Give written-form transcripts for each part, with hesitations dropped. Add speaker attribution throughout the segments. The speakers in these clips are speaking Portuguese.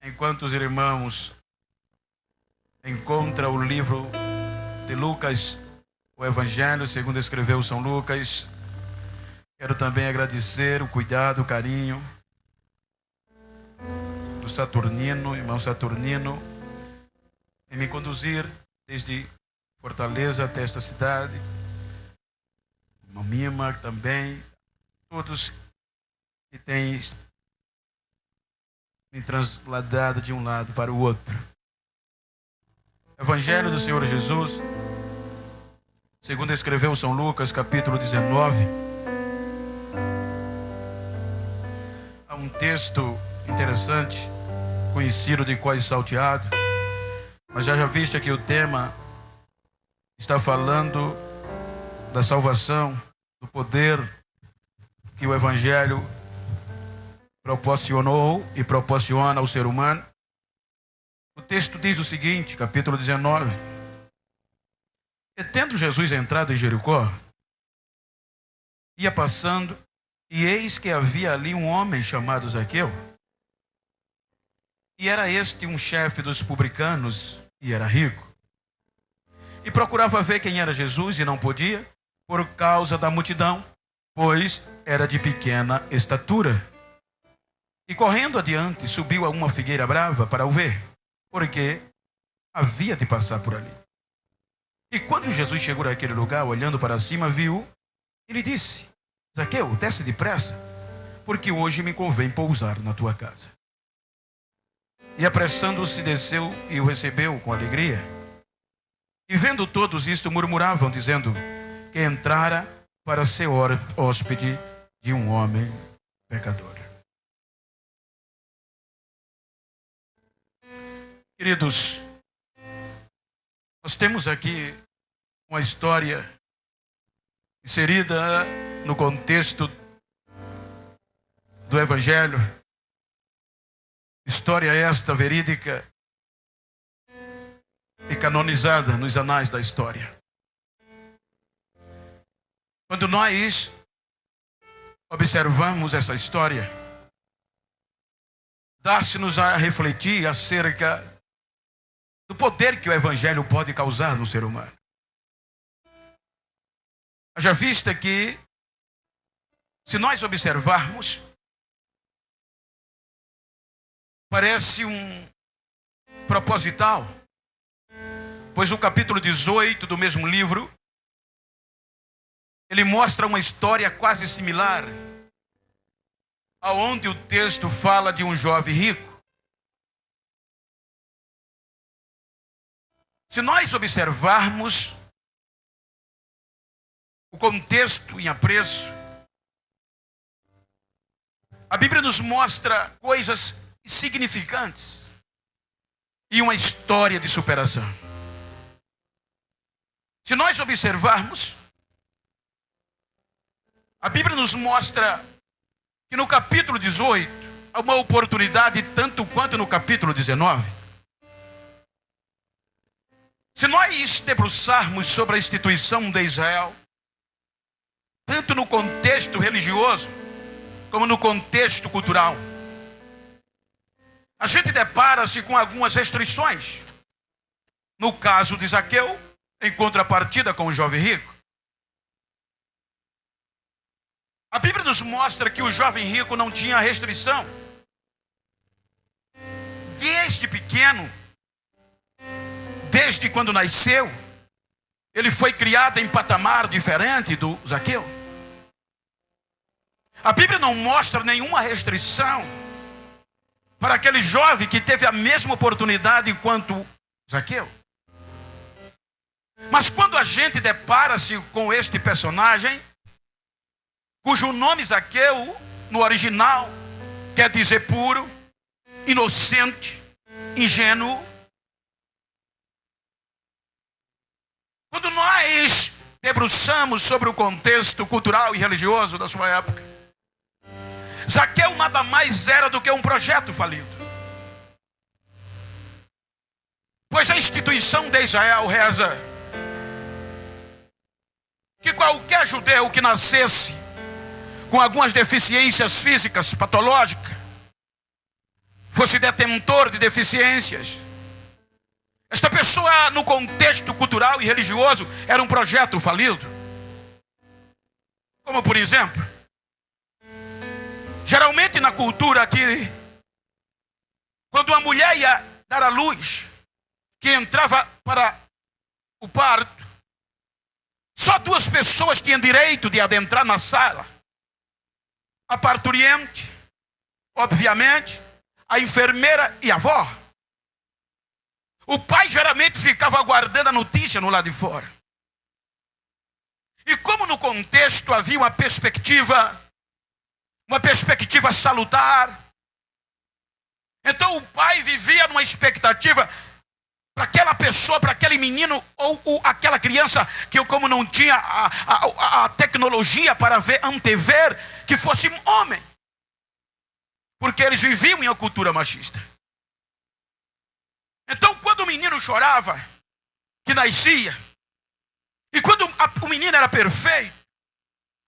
Speaker 1: Enquanto os irmãos encontram o livro de Lucas, o Evangelho segundo escreveu São Lucas, quero também agradecer o cuidado, o carinho do Saturnino, irmão Saturnino, em me conduzir desde Fortaleza até esta cidade. Irmão Mima também, todos que têm me trasladado de um lado para o outro. Evangelho do Senhor Jesus, segundo escreveu São Lucas, capítulo 19. Há um texto interessante, conhecido de Cós Salteado, mas já viste que o tema está falando da salvação, do poder que o Evangelho proporcionou e proporciona ao ser humano. O texto diz o seguinte, capítulo 19: E tendo Jesus entrado em Jericó, ia passando, e eis que havia ali um homem chamado Zaqueu, e era este um chefe dos publicanos, e era rico. E procurava ver quem era Jesus, e não podia, por causa da multidão, pois era de pequena estatura. E correndo adiante, subiu a uma figueira brava para o ver, porque havia de passar por ali. E quando Jesus chegou àquele lugar, olhando para cima, viu, e lhe disse: Zaqueu, desce depressa, porque hoje me convém pousar na tua casa. E apressando-se, desceu e o recebeu com alegria. E vendo todos isto, murmuravam, dizendo que entrara para ser hóspede de um homem pecador. Queridos, nós temos aqui uma história inserida no contexto do Evangelho. História esta verídica e canonizada nos anais da história. Quando nós observamos essa história, dá-se-nos a refletir acerca do poder que o Evangelho pode causar no ser humano. Haja vista que, se nós observarmos, parece um proposital, pois o capítulo 18 do mesmo livro, ele mostra uma história quase similar, aonde o texto fala de um jovem rico. Se nós observarmos o contexto em apreço, a Bíblia nos mostra coisas significantes e uma história de superação. Se nós observarmos, a Bíblia nos mostra que no capítulo 18 há uma oportunidade tanto quanto no capítulo 19. Se nós debruçarmos sobre a instituição de Israel, tanto no contexto religioso, como no contexto cultural, a gente depara-se com algumas restrições. No caso de Zaqueu, em contrapartida com o jovem rico. A Bíblia nos mostra que o jovem rico não tinha restrição. Desde pequeno, desde quando nasceu, ele foi criado em patamar diferente do Zaqueu. A Bíblia não mostra nenhuma restrição para aquele jovem que teve a mesma oportunidade quanto Zaqueu. Mas quando a gente depara-se com este personagem, cujo nome Zaqueu, no original, quer dizer puro, inocente, ingênuo, quando nós debruçamos sobre o contexto cultural e religioso da sua época, Zaqueu nada mais era do que um projeto falido. Pois a instituição de Israel reza que qualquer judeu que nascesse com algumas deficiências físicas patológicas fosse detentor de deficiências. Esta pessoa, no contexto cultural e religioso, era um projeto falido. Como por exemplo, geralmente na cultura aqui, quando uma mulher ia dar à luz, que entrava para o parto, só duas pessoas tinham direito de adentrar na sala: a parturiente, obviamente, a enfermeira e a avó. O pai geralmente ficava aguardando a notícia no lado de fora. E como no contexto havia uma perspectiva salutar, então o pai vivia numa expectativa para aquela pessoa, para aquele menino ou aquela criança, que como não tinha a tecnologia para antever que fosse homem, porque eles viviam em uma cultura machista. Então quando o menino chorava, que nascia, e quando o menino era perfeito,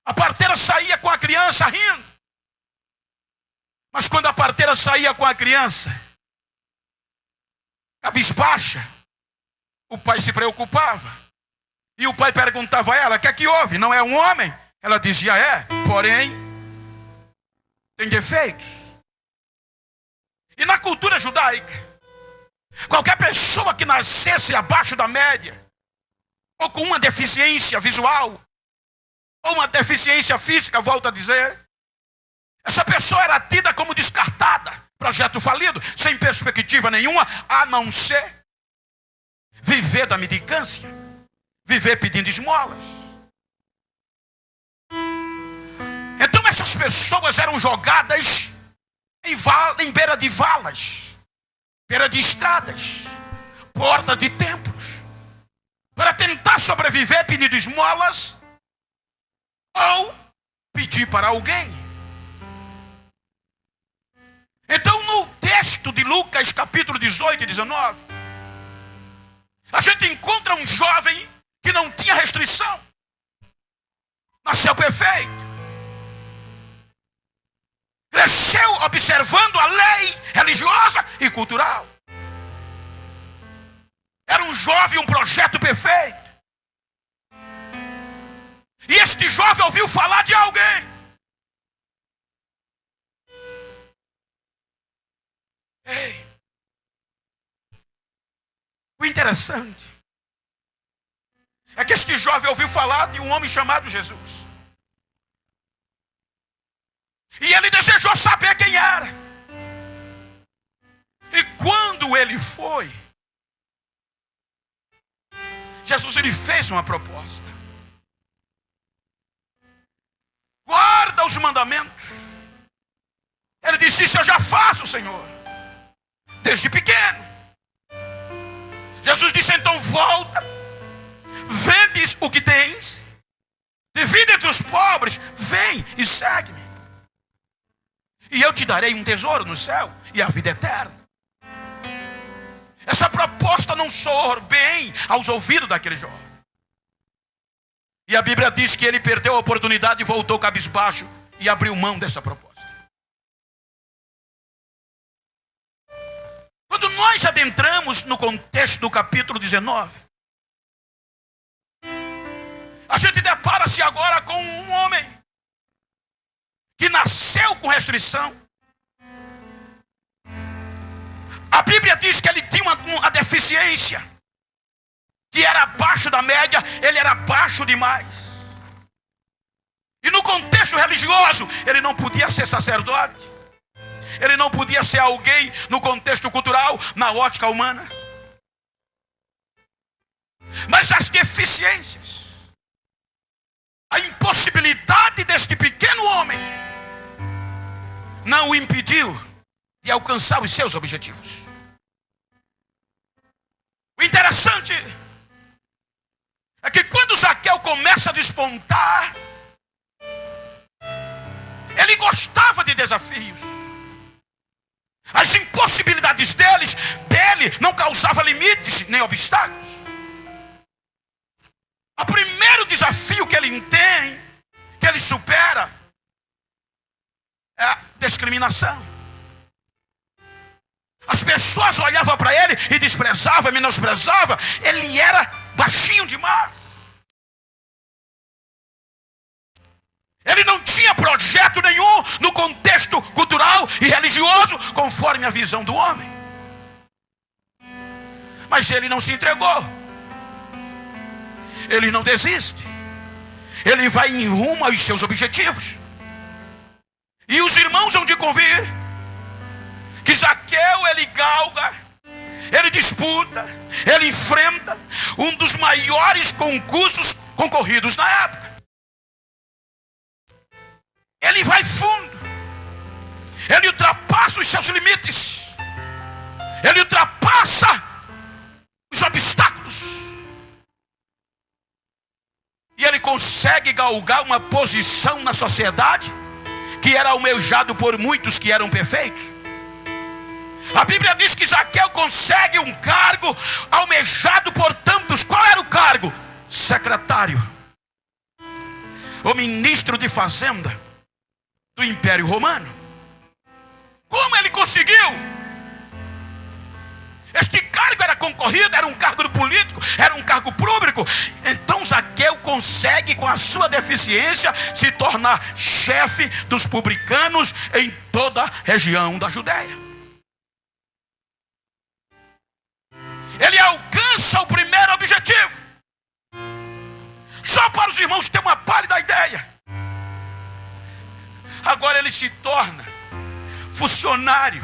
Speaker 1: a parteira saía com a criança rindo. Mas quando a parteira saía com a criança cabisbaixa, o pai se preocupava. E o pai perguntava a ela: o que é que houve? Não é um homem? Ela dizia: é, porém tem defeitos. E na cultura judaica, qualquer pessoa que nascesse abaixo da média, ou com uma deficiência visual, ou uma deficiência física, volto a dizer, essa pessoa era tida como descartada, projeto falido, sem perspectiva nenhuma, a não ser viver da mendicância, viver pedindo esmolas. Então essas pessoas eram jogadas em beira de valas, beira de estradas, porta de templos, para tentar sobreviver pedindo esmolas ou pedir para alguém. Então no texto de Lucas capítulo 18 e 19, a gente encontra um jovem que não tinha restrição, nasceu perfeito, cresceu observando a lei religiosa e cultural. Era um jovem, um projeto perfeito. E este jovem ouviu falar de alguém. Ei, o interessante é que este jovem ouviu falar de um homem chamado Jesus. E ele desejou saber quem era. E quando ele foi, Jesus lhe fez uma proposta: guarda os mandamentos. Ele disse: isso eu já faço, Senhor, desde pequeno. Jesus disse: então volta, vendes o que tens, divide entre os pobres, vem e segue-me. E eu te darei um tesouro no céu e a vida eterna. Essa proposta não soou bem aos ouvidos daquele jovem. E a Bíblia diz que ele perdeu a oportunidade e voltou cabisbaixo e abriu mão dessa proposta. Quando nós adentramos no contexto do capítulo 19, a gente depara-se agora com um homem que nasceu com restrição. A Bíblia diz que ele tinha uma deficiência que era abaixo da média, ele era baixo demais. E no contexto religioso, ele não podia ser sacerdote, ele não podia ser alguém no contexto cultural, na ótica humana. Mas as deficiências, a impossibilidade deste pequeno homem não o impediu de alcançar os seus objetivos. O interessante é que quando Zaqueu começa a despontar, ele gostava de desafios. As impossibilidades dele não causavam limites nem obstáculos. O primeiro desafio que ele tem, que ele supera, é a discriminação. as pessoas olhavam para ele e desprezavam, menosprezavam. Ele era baixinho demais. Ele não tinha projeto nenhum no contexto cultural e religioso, conforme a visão do homem. Mas ele não se entregou. Ele não desiste. Ele vai em rumo aos seus objetivos. E os irmãos vão de convir que Zaqueu, ele galga, ele disputa, ele enfrenta um dos maiores concursos concorridos na época. Ele vai fundo. Ele ultrapassa os seus limites. Ele ultrapassa os obstáculos. E ele consegue galgar uma posição na sociedade que era almejado por muitos que eram perfeitos. A Bíblia diz que Zaqueu consegue um cargo almejado por tantos. Qual era o cargo? Secretário. O ministro de fazenda do Império Romano. Como ele conseguiu? Este cargo era concorrido, era um cargo político, era um cargo público. Então Zaqueu consegue, com a sua deficiência, se tornar chefe dos publicanos em toda a região da Judéia. Ele alcança o primeiro objetivo. Só para os irmãos terem uma pálida ideia. Agora ele se torna funcionário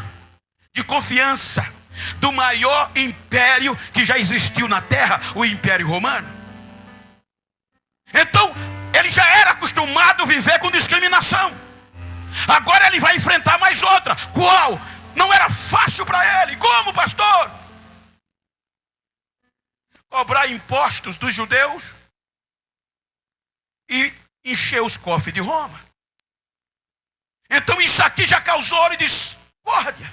Speaker 1: de confiança do maior império que já existiu na terra, o Império Romano. Então, ele já era acostumado a viver com discriminação. Agora ele vai enfrentar mais outra. Qual? Não era fácil para ele. Como, pastor? Cobrar impostos dos judeus e encher os cofres de Roma. Então isso aqui já causou-lhe discórdia.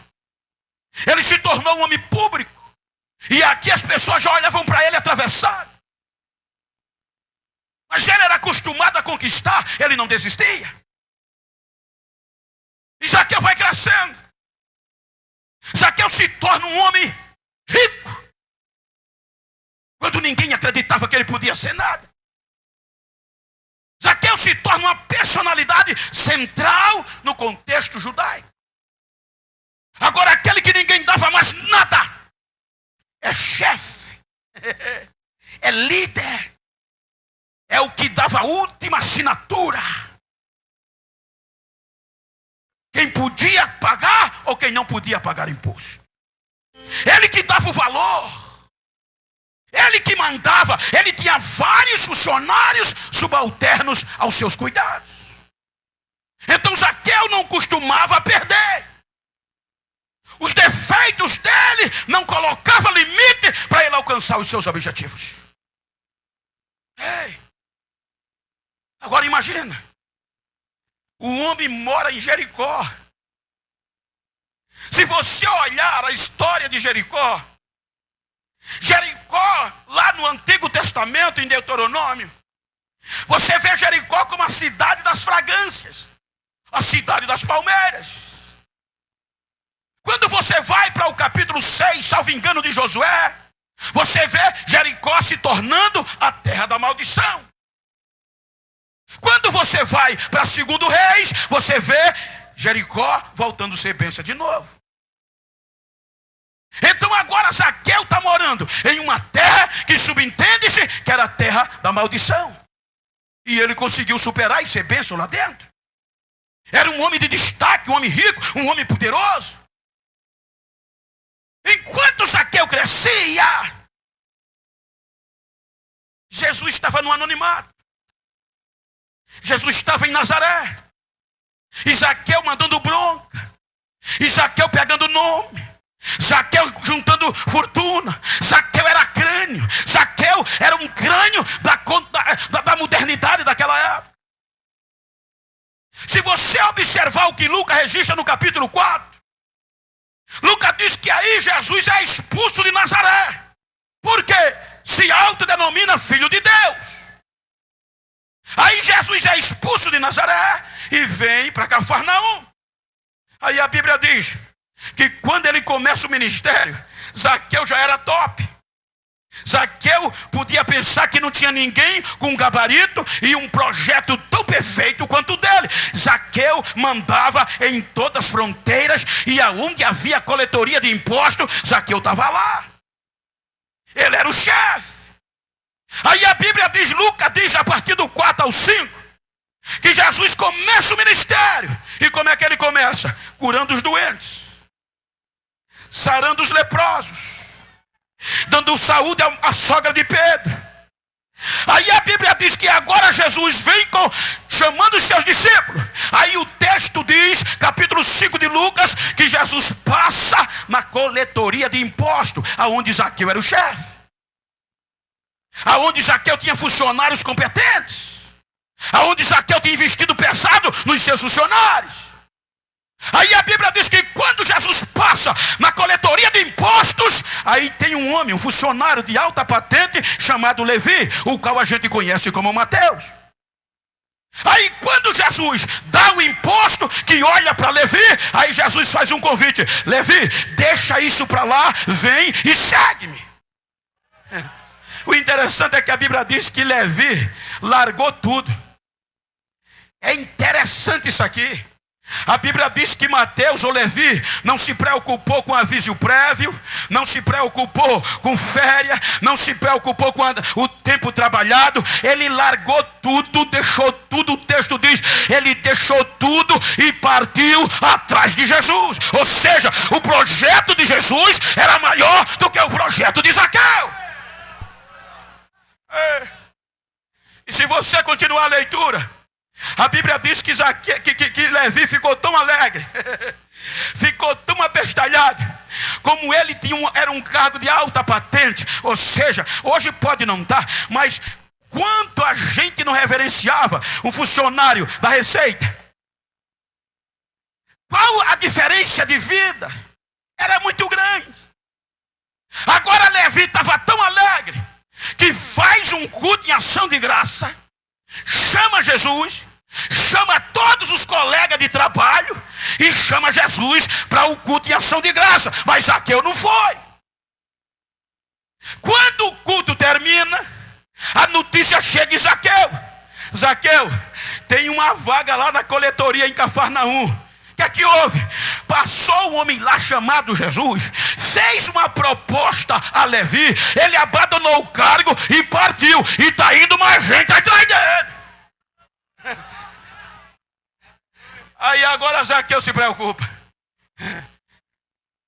Speaker 1: Ele se tornou um homem público. E aqui as pessoas já olhavam para ele atravessado. Mas ele era acostumado a conquistar, ele não desistia. E Zaqueu vai crescendo. Zaqueu se torna um homem rico. Quando ninguém acreditava que ele podia ser nada. Zaqueu se torna uma personalidade central no contexto judaico. Agora aquele que ninguém dava mais nada é chefe, é líder, é o que dava a última assinatura. Quem podia pagar ou quem não podia pagar imposto. Ele que dava o valor. Ele que mandava, ele tinha vários funcionários subalternos aos seus cuidados. Então Zaqueu não costumava perder. Os defeitos dele não colocavam limite para ele alcançar os seus objetivos. Ei. Agora imagina, o homem mora em Jericó. Se você olhar a história de Jericó, lá no Antigo Testamento, em Deuteronômio, você vê Jericó como a cidade das fragrâncias, a cidade das palmeiras. Quando você vai para o capítulo 6, salvo engano, de Josué, você vê Jericó se tornando a terra da maldição. Quando você vai para 2 Reis, você vê Jericó voltando a ser bênção de novo. Então agora Zaqueu está morando em uma terra que subentende-se que era a terra da maldição. E ele conseguiu superar e ser bênção lá dentro. Era um homem de destaque, um homem rico, um homem poderoso. Enquanto Zaqueu crescia, Jesus estava no anonimato. Jesus estava em Nazaré. E Zaqueu mandando bronca. E Zaqueu pegando nome. Zaqueu juntando fortuna. Zaqueu era crânio. Zaqueu era um crânio da modernidade daquela época. Se você observar o que Lucas registra no capítulo 4, Lucas diz que aí Jesus é expulso de Nazaré. Porque se autodenomina filho de Deus. Aí Jesus é expulso de Nazaré e vem para Cafarnaum. Aí a Bíblia diz que quando ele começa o ministério, Zaqueu já era top. Zaqueu podia pensar que não tinha ninguém com um gabarito e um projeto tão perfeito quanto o dele. Zaqueu mandava em todas as fronteiras, e aonde havia coletoria de imposto, Zaqueu estava lá. Ele era o chefe. Aí a Bíblia diz, Lucas diz a partir do 4 ao 5, que Jesus começa o ministério. E como é que ele começa? Curando os doentes, sarando os leprosos, dando saúde à sogra de Pedro. Aí a Bíblia diz que agora Jesus vem chamando os seus discípulos. Aí o texto diz, capítulo 5 de Lucas, que Jesus passa na coletoria de imposto, aonde Zaqueu era o chefe, aonde Zaqueu tinha funcionários competentes, aonde Zaqueu tinha investido pesado nos seus funcionários. Aí a Bíblia diz que quando Jesus passa na coletoria de impostos, aí tem um homem, um funcionário de alta patente chamado Levi, o qual a gente conhece como Mateus. Aí quando Jesus dá o imposto, que olha para Levi, aí Jesus faz um convite: Levi, deixa isso para lá, vem e segue-me. O interessante é que a Bíblia diz que Levi largou tudo. É interessante isso aqui. A Bíblia diz que Mateus ou Levi não se preocupou com aviso prévio, não se preocupou com férias, não se preocupou com o tempo trabalhado. Ele largou tudo, deixou tudo. O texto diz, ele deixou tudo e partiu atrás de Jesus. Ou seja, o projeto de Jesus era maior do que o projeto de Zaqueu. E se você continuar a leitura, a Bíblia diz que Levi ficou tão alegre, ficou tão abestalhado, como ele era um cargo de alta patente. Ou seja, hoje pode não estar, mas quanto a gente não reverenciava um funcionário da Receita? Qual a diferença de vida? Era muito grande. Agora Levi estava tão alegre que faz um culto em ação de graça, chama Jesus, chama todos os colegas de trabalho e chama Jesus para o culto em ação de graça. Mas Zaqueu não foi. Quando o culto termina, a notícia chega em Zaqueu: Zaqueu, tem uma vaga lá na coletoria em Cafarnaum. O que é que houve? Passou um homem lá chamado Jesus, fez uma proposta a Levi, ele abandonou o cargo e partiu, e está indo mais gente atrás dele. Aí agora Zaqueu se preocupa: o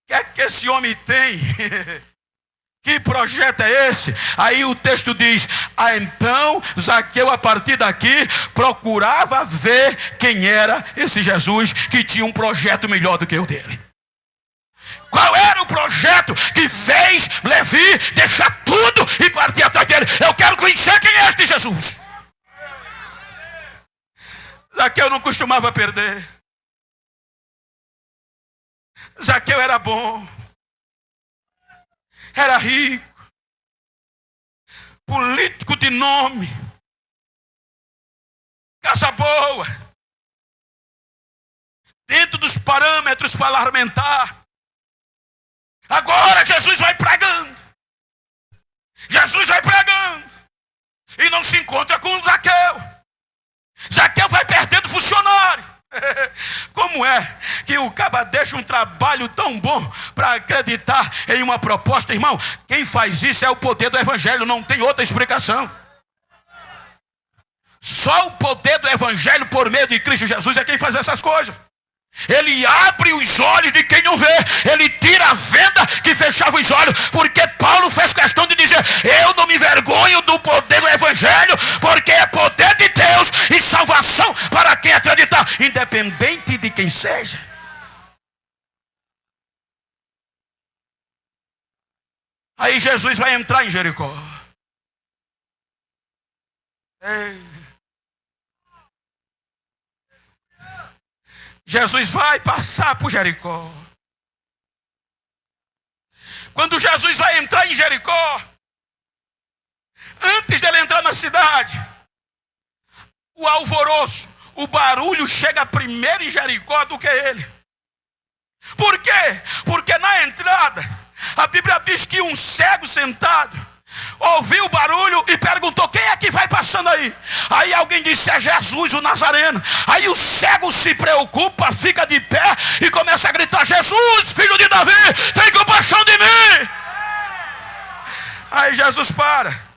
Speaker 1: que é que esse homem tem? Que projeto é esse? Aí o texto diz: então Zaqueu, a partir daqui, procurava ver quem era esse Jesus que tinha um projeto melhor do que o dele. Qual era o projeto que fez Levi deixar tudo e partir atrás dele? Eu quero conhecer quem é este Jesus. Zaqueu não costumava perder. Zaqueu era bom, era rico, político de nome, casa boa, dentro dos parâmetros parlamentares. Agora Jesus vai pregando, e não se encontra com Zaqueu. Zaqueu vai perdendo funcionário. Como é que o caba deixa um trabalho tão bom para acreditar em uma proposta? Irmão, quem faz isso é o poder do evangelho, não tem outra explicação. Só o poder do evangelho por meio de Cristo Jesus é quem faz essas coisas. Ele abre os olhos de quem não vê, ele tira a venda que fechava os olhos, porque Paulo fez questão de dizer: eu não me envergonho do poder do evangelho, porque é poder de Deus e salvação para quem acreditar, independente de quem seja. Aí Jesus vai entrar em Jericó. Jesus vai passar por Jericó. Quando Jesus vai entrar em Jericó, antes dele entrar na cidade, o alvoroço, o barulho chega primeiro em Jericó do que ele. Por quê? Porque na entrada, a Bíblia diz que um cego sentado ouviu o barulho e perguntou: quem é que vai passando aí? Aí alguém disse: é Jesus, o Nazareno. Aí o cego se preocupa, fica de pé e começa a gritar: Jesus, filho de Davi, tem compaixão de mim. Aí Jesus para.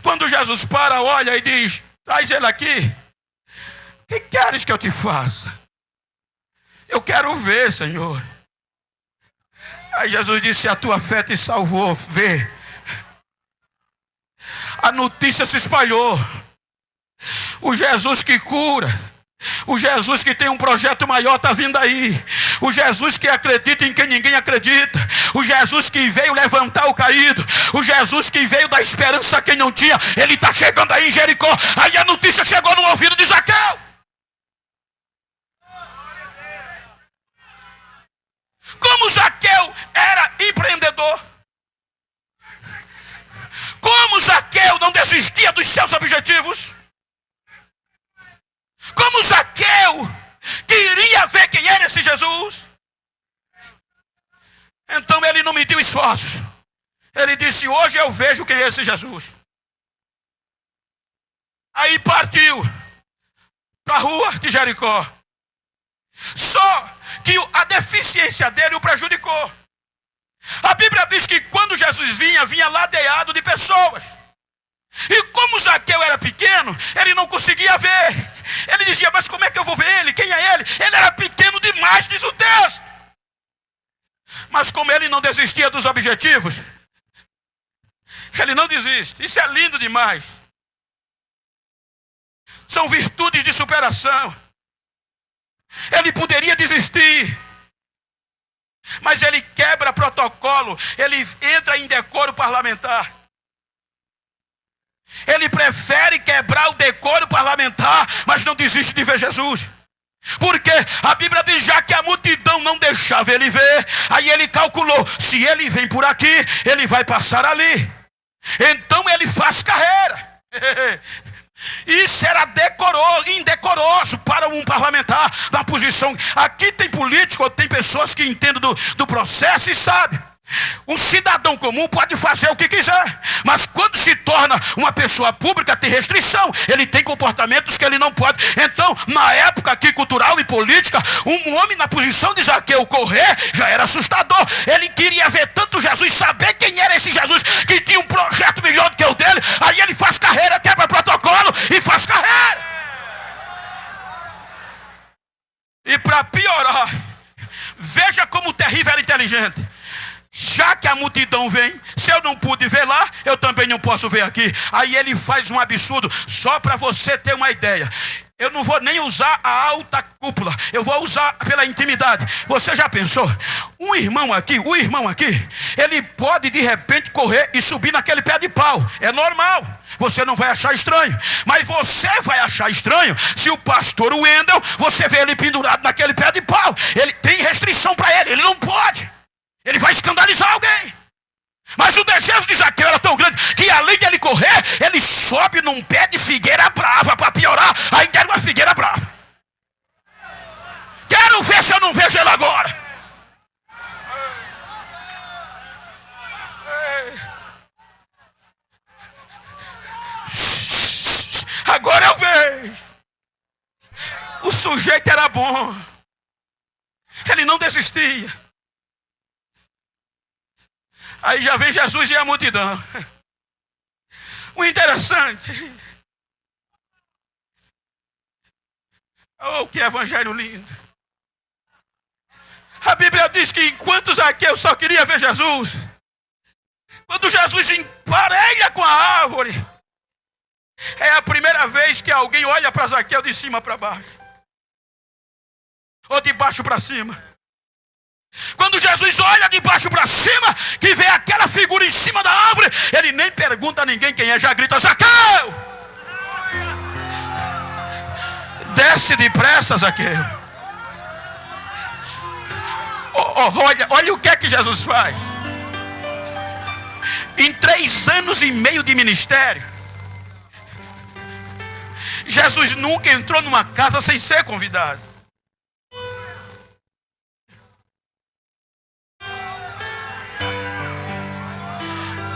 Speaker 1: Quando Jesus para, olha e diz: traz ele aqui. O que queres que eu te faça? Eu quero ver, Senhor. Aí Jesus disse: a tua fé te salvou, vê. A notícia se espalhou. O Jesus que cura, o Jesus que tem um projeto maior está vindo aí. O Jesus que acredita em quem ninguém acredita. O Jesus que veio levantar o caído. O Jesus que veio dar esperança a quem não tinha. Ele está chegando aí em Jericó. Aí a notícia chegou no ouvido de Zaqueu. Como Zaqueu era empreendedor. Como Zaqueu não desistia dos seus objetivos. Como Zaqueu queria ver quem era esse Jesus. Então ele não mediu esforços. Ele disse: hoje eu vejo quem é esse Jesus. Aí partiu para a rua de Jericó. Só que a deficiência dele o prejudicou. A Bíblia diz que quando Jesus vinha ladeado de pessoas. E como Zaqueu era pequeno, ele não conseguia ver. Ele dizia: mas como é que eu vou ver ele? Quem é ele? Ele era pequeno demais, diz o texto. Mas como ele não desistia dos objetivos, ele não desiste. Isso é lindo demais. São virtudes de superação. Ele poderia desistir, mas ele quebra protocolo, ele entra em decoro parlamentar. Ele prefere quebrar o decoro parlamentar, mas não desiste de ver Jesus. Porque a Bíblia diz: já que a multidão não deixava ele ver, aí ele calculou: se ele vem por aqui, ele vai passar ali. Então ele faz carreira. Isso era indecoroso para um parlamentar na posição. Aqui tem político, tem pessoas que entendem do processo e sabem. Um cidadão comum pode fazer o que quiser, mas quando se torna uma pessoa pública tem restrição. Ele tem comportamentos que ele não pode. Então, na época aqui cultural e política, um homem na posição de Zaqueu correr já era assustador. Ele queria ver tanto Jesus, saber quem era esse Jesus que tinha um projeto melhor do que o dele. Aí ele faz carreira, quebra protocolo e faz carreira. E para piorar, veja como o terrível era inteligente. Já que a multidão vem, se eu não pude ver lá, eu também não posso ver aqui. Aí ele faz um absurdo, só para você ter uma ideia. Eu não vou nem usar a alta cúpula, eu vou usar pela intimidade. Você já pensou? O irmão aqui, ele pode de repente correr e subir naquele pé de pau. É normal, você não vai achar estranho. Mas você vai achar estranho se o pastor Wendel, você vê ele pendurado naquele pé de pau. Ele tem restrição para ele não pode. Ele vai escandalizar alguém. Mas o desejo de Zaqueu era tão grande que além dele correr, ele sobe num pé de figueira brava. Para piorar, ainda era uma figueira brava. Quero ver se eu não vejo ele agora. Agora eu vejo. O sujeito era bom. Ele não desistia. Aí já vem Jesus e a multidão. O interessante. Oh, que evangelho lindo. A Bíblia diz que enquanto Zaqueu só queria ver Jesus, quando Jesus emparelha com a árvore, é a primeira vez que alguém olha para Zaqueu de cima para baixo. Ou de baixo para cima. Quando Jesus olha de baixo para cima, que vê aquela figura em cima da árvore, ele nem pergunta a ninguém quem é, já grita: Zaqueu! Desce depressa, Zaqueu. Olha o que é que Jesus faz. Em 3 anos e meio de ministério, Jesus nunca entrou numa casa sem ser convidado.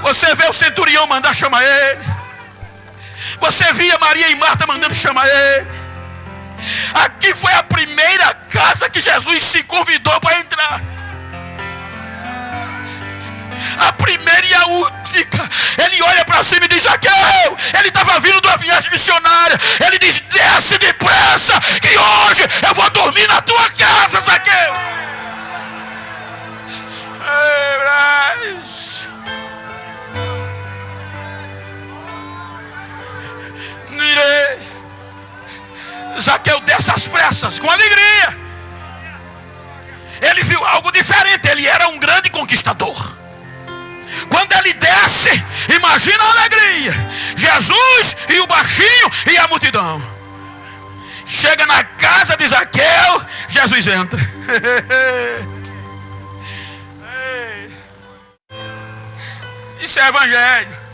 Speaker 1: Você vê o centurião mandar chamar ele. Você via Maria e Marta mandando chamar ele. Aqui foi a primeira casa que Jesus se convidou para entrar. A primeira e a única. Ele olha para cima e diz: Zaqueu. Ele estava vindo de uma viagem missionária. Ele diz: desce depressa, que hoje eu vou dormir na tua casa, Zaqueu. Zaqueu desce às pressas, com alegria. Ele viu algo diferente. Ele era um grande conquistador. Quando ele desce, imagina a alegria. Jesus e o baixinho e a multidão. Chega na casa de Zaqueu, Jesus entra. Isso é evangelho.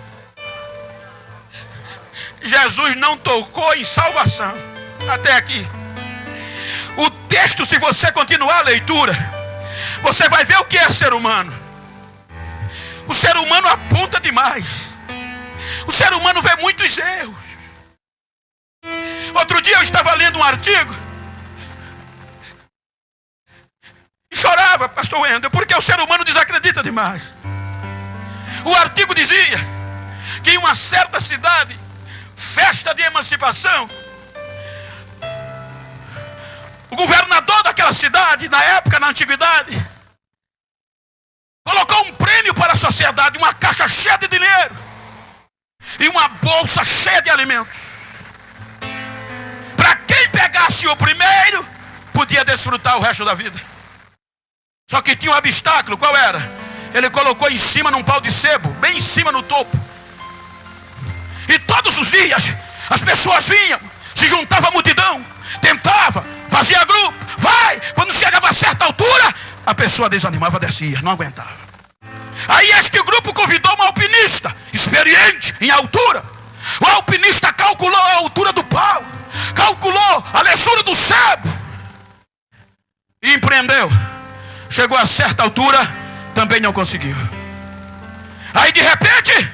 Speaker 1: Jesus não tocou em salvação até aqui. O texto, se você continuar a leitura, você vai ver o que é ser humano. O ser humano aponta demais. O ser humano vê muitos erros. Outro dia eu estava lendo um artigo e chorava, pastor Wendel, porque o ser humano desacredita demais. O artigo dizia que em uma certa cidade, festa de emancipação, o governador daquela cidade, na época, na antiguidade, colocou um prêmio para a sociedade, uma caixa cheia de dinheiro e uma bolsa cheia de alimentos. Para quem pegasse o primeiro, podia desfrutar o resto da vida. Só que tinha um obstáculo. Qual era? Ele colocou em cima num pau de sebo, bem em cima no topo. E todos os dias as pessoas vinham, se juntava a multidão, tentava, fazia grupo, vai. Quando chegava a certa altura, a pessoa desanimava, descia, não aguentava. Aí este grupo convidou um alpinista, experiente em altura. O alpinista calculou a altura do pau, calculou a lesura do sebo e empreendeu. Chegou a certa altura, também não conseguiu. Aí de repente,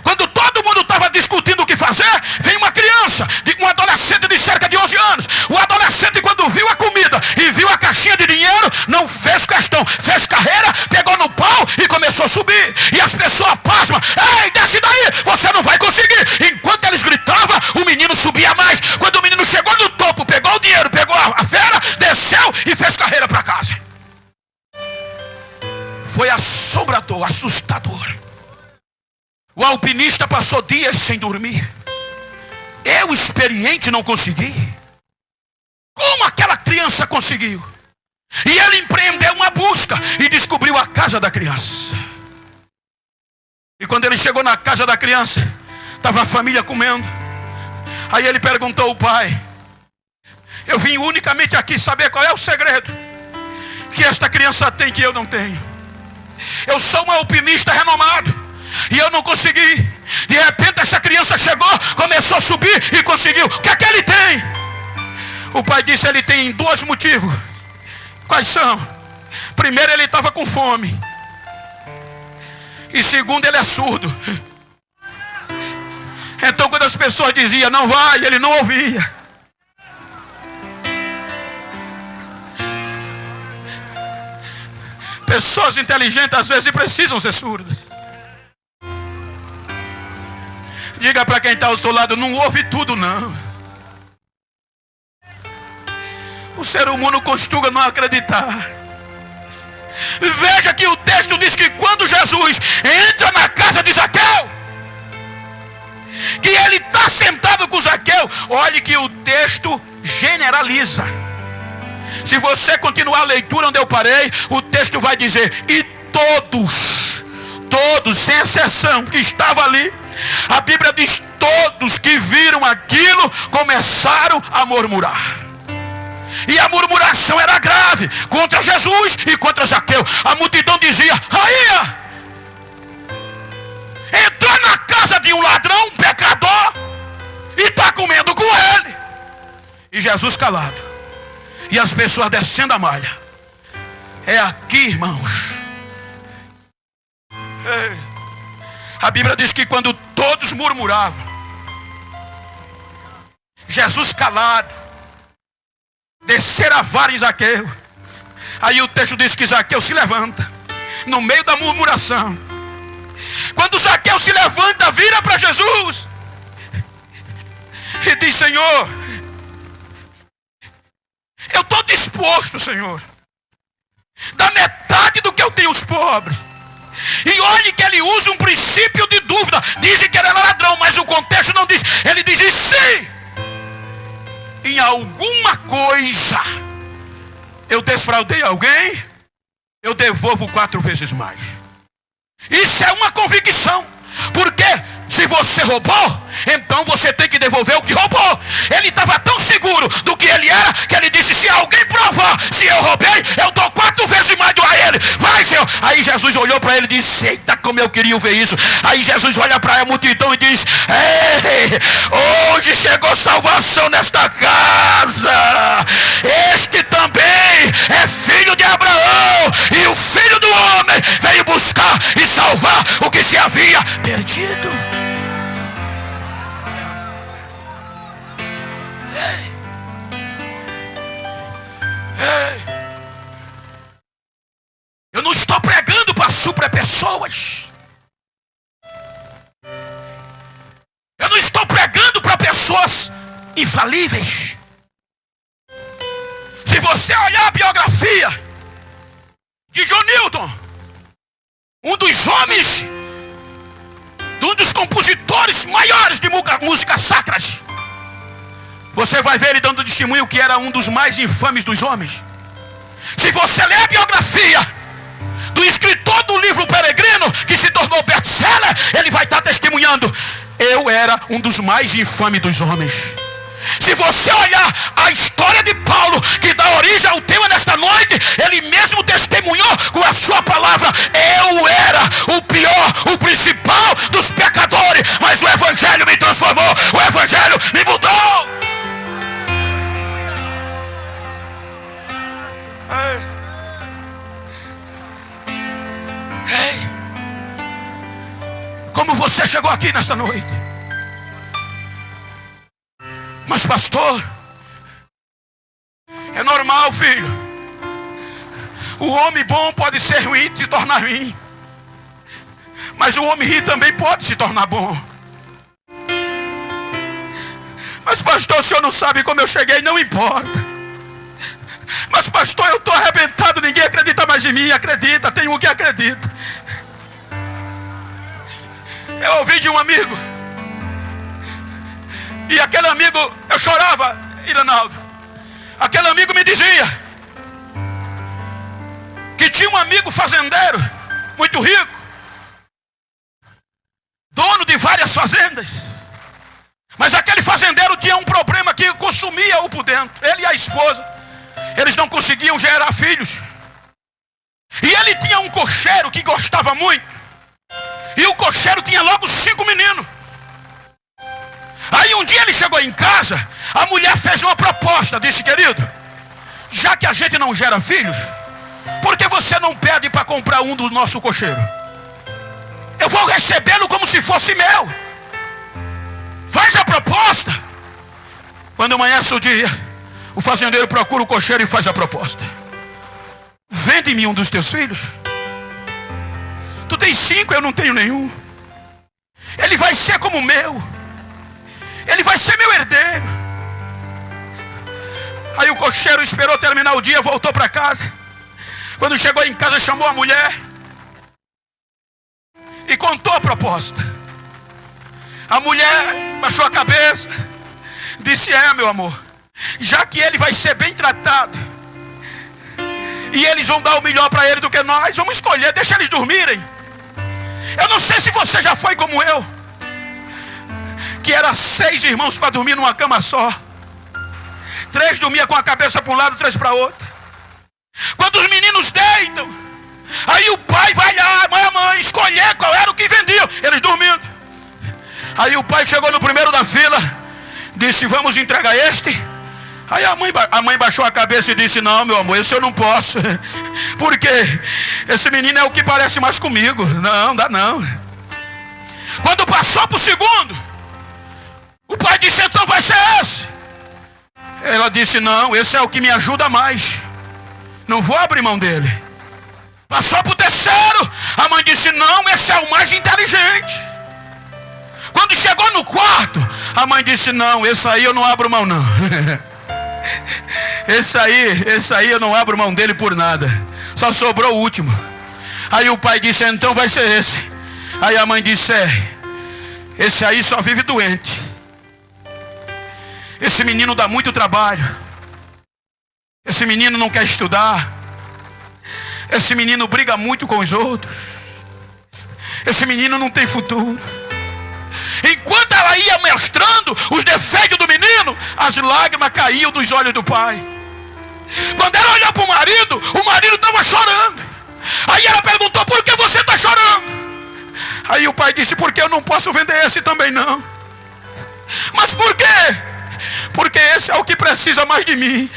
Speaker 1: quando todo mundo estava discutindo o que fazer, veio uma criança, um adolescente de cerca de 11 anos. O adolescente, quando viu a comida e viu a caixinha de dinheiro, não fez questão, fez carreira, pegou no pau e começou a subir. E as pessoas pasmam: ei, desce daí, você não vai conseguir. Enquanto eles gritavam, o menino subia mais. Quando o menino chegou no topo, pegou o dinheiro, pegou a fera, desceu e fez carreira para casa. Foi assombrador, assustador. O alpinista passou dias sem dormir. Eu, experiente, não consegui. Como aquela criança conseguiu? E ele empreendeu uma busca e descobriu a casa da criança. E quando ele chegou na casa da criança, estava a família comendo. Aí ele perguntou ao pai: eu vim unicamente aqui saber qual é o segredo que esta criança tem que eu não tenho. Eu sou um alpinista renomado e eu não consegui. De repente essa criança chegou, começou a subir e conseguiu. O que é que ele tem? O pai disse: ele tem dois motivos. Quais são? Primeiro, ele estava com fome. E segundo, ele é surdo. Então quando as pessoas diziam não vai, ele não ouvia. Pessoas inteligentes às vezes precisam ser surdas. Diga para quem está ao seu lado: não ouve tudo não. O ser humano costuma não acreditar. Veja que o texto diz que quando Jesus entra na casa de Zaqueu, que ele está sentado com Zaqueu, olhe que o texto generaliza. Se você continuar a leitura onde eu parei, o texto vai dizer: e todos, sem exceção, que estavam ali, a Bíblia diz: todos que viram aquilo começaram a murmurar. E a murmuração era grave contra Jesus e contra Zaqueu. A multidão dizia: rainha, entrou na casa de um ladrão, um pecador, e está comendo com ele. E Jesus calado. E as pessoas descendo a malha. É aqui, irmãos. A Bíblia diz que quando todos murmuravam, Jesus calado, descer a vara em Zaqueu. Aí o texto diz que Zaqueu se levanta, no meio da murmuração. Quando Zaqueu se levanta, vira para Jesus e diz: Senhor, eu estou disposto, Senhor, da metade do que eu tenho os pobres. E olhe que ele usa um princípio de dúvida. Dizem que ele era ladrão, mas o contexto não diz. Ele diz: e se em alguma coisa eu defraudei alguém, eu devolvo 4 vezes mais. Isso é uma convicção. Porque se você roubou, então você tem que devolver o que roubou. Ele estava tão seguro do que ele era, que ele disse: se alguém provar, se eu roubei, eu dou 4 vezes mais do a ele. Vai, Senhor. Aí Jesus olhou para ele e disse: eita, como eu queria ver isso. Aí Jesus olha para a multidão e diz: ei, hoje chegou salvação nesta casa. Este também é filho de Abraão, e o Filho do Homem veio buscar e salvar o que se havia perdido. Eu não estou pregando para suprir pessoas. Eu não estou pregando para pessoas infalíveis. Se você olhar a biografia de John Newton, um dos homens, um dos compositores maiores de músicas sacras, você vai ver ele dando testemunho que era um dos mais infames dos homens. Se você ler a biografia do escritor do livro Peregrino, que se tornou best-seller, ele vai estar testemunhando: eu era um dos mais infames dos homens. Se você olhar a história de Paulo, que dá origem ao tema nesta noite, ele mesmo testemunhou com a sua palavra: eu era o pior, o principal dos pecadores, mas o Evangelho me transformou, o Evangelho me mudou. Ei, como você chegou aqui nesta noite? Mas pastor, é normal, filho. O homem bom pode ser ruim e se tornar ruim, mas o homem ruim também pode se tornar bom. Mas pastor, o senhor não sabe como eu cheguei. Não importa. Mas pastor, eu estou arrebentado, ninguém acredita mais em mim. Acredita, tem um que acredita. Eu ouvi de um amigo, e aquele amigo, eu chorava, Iranaldo. Aquele amigo me dizia que tinha um amigo fazendeiro, muito rico, dono de várias fazendas. Mas aquele fazendeiro tinha um problema que consumia-o por dentro. Ele e a esposa, eles não conseguiam gerar filhos. E ele tinha um cocheiro que gostava muito. E o cocheiro tinha logo 5 meninos. Aí um dia ele chegou em casa, a mulher fez uma proposta, disse: querido, já que a gente não gera filhos, por que você não pede para comprar um do nosso cocheiro? Eu vou recebê-lo como se fosse meu. Faz a proposta. Quando amanhece o dia, o fazendeiro procura o cocheiro e faz a proposta: vende-me um dos teus filhos. Tu tens 5, eu não tenho nenhum. Ele vai ser como o meu. Ele vai ser meu herdeiro. Aí o cocheiro esperou terminar o dia, voltou para casa. Quando chegou em casa, chamou a mulher e contou a proposta. A mulher baixou a cabeça, disse: meu amor, já que ele vai ser bem tratado e eles vão dar o melhor para ele do que nós, vamos escolher, deixa eles dormirem. Eu não sei se você já foi como eu, que era 6 irmãos para dormir numa cama só. 3 dormia com a cabeça para um lado, 3 para outro. Quando os meninos deitam, aí o pai vai lá, a mãe, escolher qual era o que vendiam, eles dormindo. Aí o pai chegou no primeiro da fila, disse: vamos entregar este. Aí a mãe baixou a cabeça e disse: não, meu amor, esse eu não posso. Porque esse menino é o que parece mais comigo. Não, dá não. Quando passou para o segundo, o pai disse: então vai ser esse. Ela disse: não, esse é o que me ajuda mais, não vou abrir mão dele. Passou para o terceiro, a mãe disse: não, esse é o mais inteligente. Quando chegou no quarto, a mãe disse: não, esse aí eu não abro mão não. Esse aí eu não abro mão dele por nada. Só sobrou o último. Aí o pai disse: então vai ser esse. Aí a mãe disse: esse aí só vive doente. Esse menino dá muito trabalho. Esse menino não quer estudar. Esse menino briga muito com os outros. Esse menino não tem futuro. Enquanto ela ia mostrando os defeitos do menino, as lágrimas caíam dos olhos do pai. Quando ela olhou para o marido estava chorando. Aí ela perguntou: por que você está chorando? Aí o pai disse: porque eu não posso vender esse também não. Mas por quê? Porque esse é o que precisa mais de mim.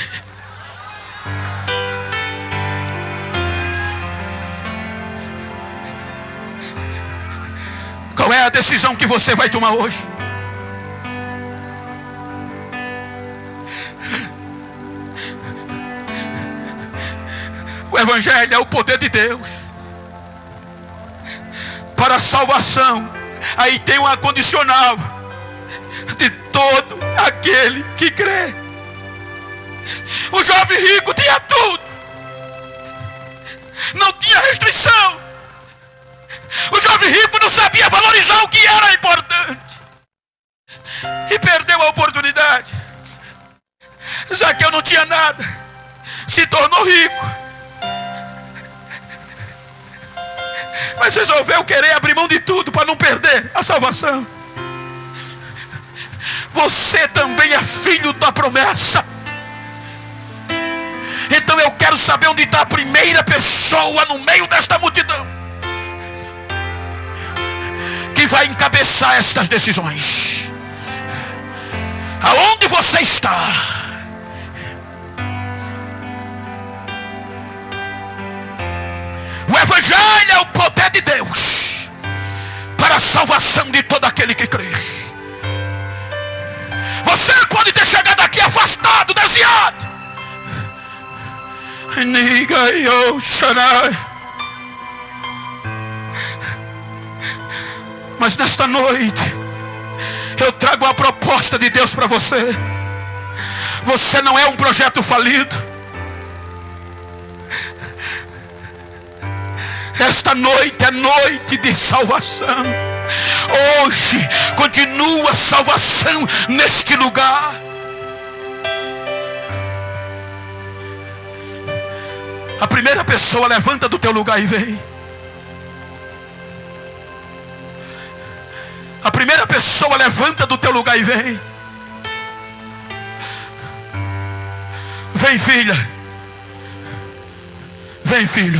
Speaker 1: Qual é a decisão que você vai tomar hoje? O Evangelho é o poder de Deus para a salvação. Aí tem uma condicional: de todo aquele que crê. O jovem rico tinha tudo, não tinha restrição. O jovem rico não sabia valorizar o que era importante e perdeu a oportunidade. Zaqueu não tinha nada, se tornou rico, mas resolveu querer abrir mão de tudo para não perder a salvação. Você também é filho da promessa. Então eu quero saber onde está a primeira pessoa no meio desta multidão que vai encabeçar estas decisões. Aonde você está? O Evangelho é o poder de Deus para a salvação de todo aquele que crê. Você pode ter chegado aqui afastado, desviado. Mas nesta noite eu trago a proposta de Deus para você. Você não é um projeto falido. Esta noite é noite de salvação. Hoje continua a salvação neste lugar. A primeira pessoa levanta do teu lugar e vem. A primeira pessoa levanta do teu lugar e vem. Vem, filha. Vem, filho.